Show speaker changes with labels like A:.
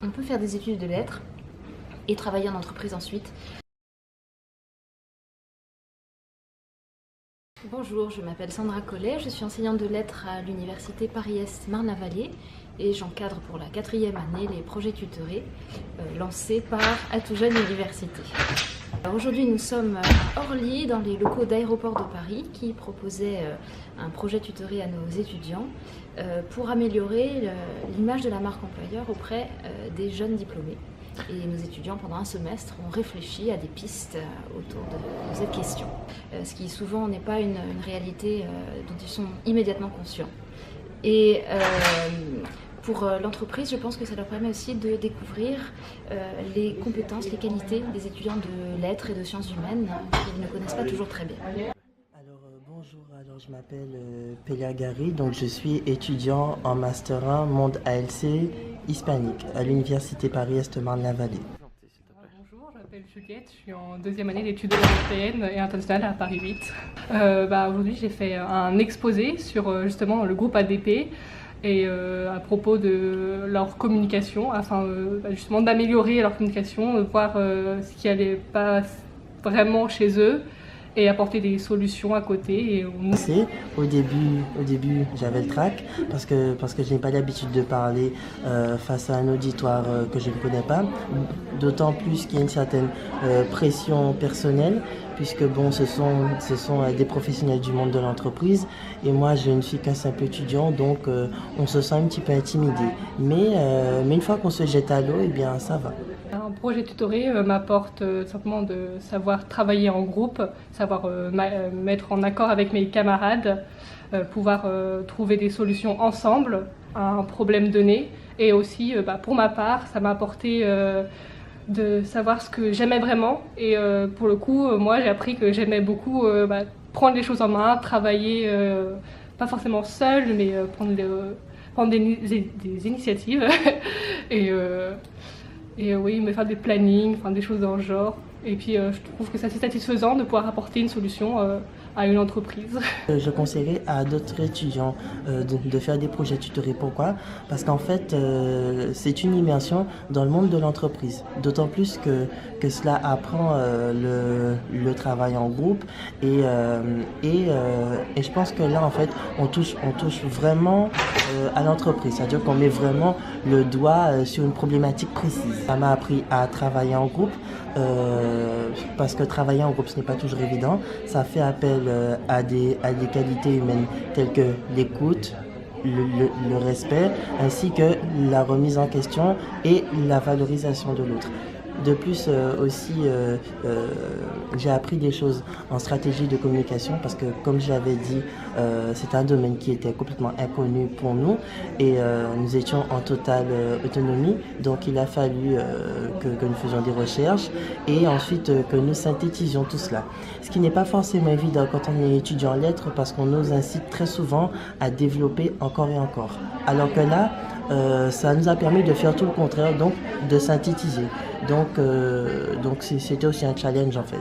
A: On peut faire des études de lettres et travailler en entreprise ensuite. Bonjour, je m'appelle Sandra Collet, je suis enseignante de lettres à l'université Paris-Est Marne-la-Vallée et j'encadre pour la 4e année les projets tutorés lancés par À Tout Jeune Université. Aujourd'hui nous sommes à Orly, dans les locaux d'Aéroport de Paris, qui proposait un projet tutoré à nos étudiants pour améliorer l'image de la marque employeur auprès des jeunes diplômés. Et nos étudiants, pendant un semestre, ont réfléchi à des pistes autour de cette question. Ce qui souvent n'est pas une réalité dont ils sont immédiatement conscients. Et pour l'entreprise, je pense que ça leur permet aussi de découvrir les compétences, les qualités des étudiants de lettres et de sciences humaines qu'ils ne connaissent pas toujours très bien.
B: Bonjour, je m'appelle Pélia Gary, donc je suis étudiant en Master 1 Monde ALC hispanique à l'université Paris-Est Marne-la-Vallée.
C: Bonjour, je m'appelle Juliette, je suis en 2e année d'études européennes et internationales à Paris 8. Aujourd'hui j'ai fait un exposé sur justement le groupe ADP et à propos de leur communication afin justement d'améliorer leur communication, de voir ce qui n'allait pas vraiment chez eux et apporter des solutions à côté.
B: Au début j'avais le trac parce que je n'ai pas l'habitude de parler face à un auditoire que je ne connais pas, d'autant plus qu'il y a une certaine pression personnelle, puisque bon, ce sont des professionnels du monde de l'entreprise et moi je ne suis qu'un simple étudiant, donc on se sent un petit peu intimidé, mais une fois qu'on se jette à l'eau, eh bien ça va.
C: Un projet tutoré m'apporte simplement de savoir travailler en groupe, savoir mettre en accord avec mes camarades, pouvoir trouver des solutions ensemble à un problème donné. Et aussi, pour ma part, ça m'a apporté de savoir ce que j'aimais vraiment. Et pour le coup, moi j'ai appris que j'aimais beaucoup prendre les choses en main, travailler, pas forcément seule, mais prendre des initiatives. Et oui, me faire des plannings, enfin, des choses dans le genre. Et puis je trouve que c'est assez satisfaisant de pouvoir apporter une solution à une entreprise.
B: Je conseillerais à d'autres étudiants de faire des projets tutorés. Pourquoi? Parce qu'en fait, c'est une immersion dans le monde de l'entreprise. D'autant plus que cela apprend le travail en groupe. Et je pense que là, en fait, on touche vraiment à l'entreprise. C'est-à-dire qu'on met vraiment le doigt sur une problématique précise. Ça m'a appris à travailler en groupe. Parce que travailler en groupe ce n'est pas toujours évident, ça fait appel à des qualités humaines telles que l'écoute, le respect, ainsi que la remise en question et la valorisation de l'autre. De plus aussi, j'ai appris des choses en stratégie de communication parce que, comme je l'avais dit, c'est un domaine qui était complètement inconnu pour nous et nous étions en totale autonomie. Donc il a fallu que nous faisions des recherches et ensuite que nous synthétisions tout cela. Ce qui n'est pas forcément évident quand on est étudiant en lettres parce qu'on nous incite très souvent à développer encore et encore. Alors que là, ça nous a permis de faire tout le contraire, donc de synthétiser. Donc c'était aussi un challenge en fait.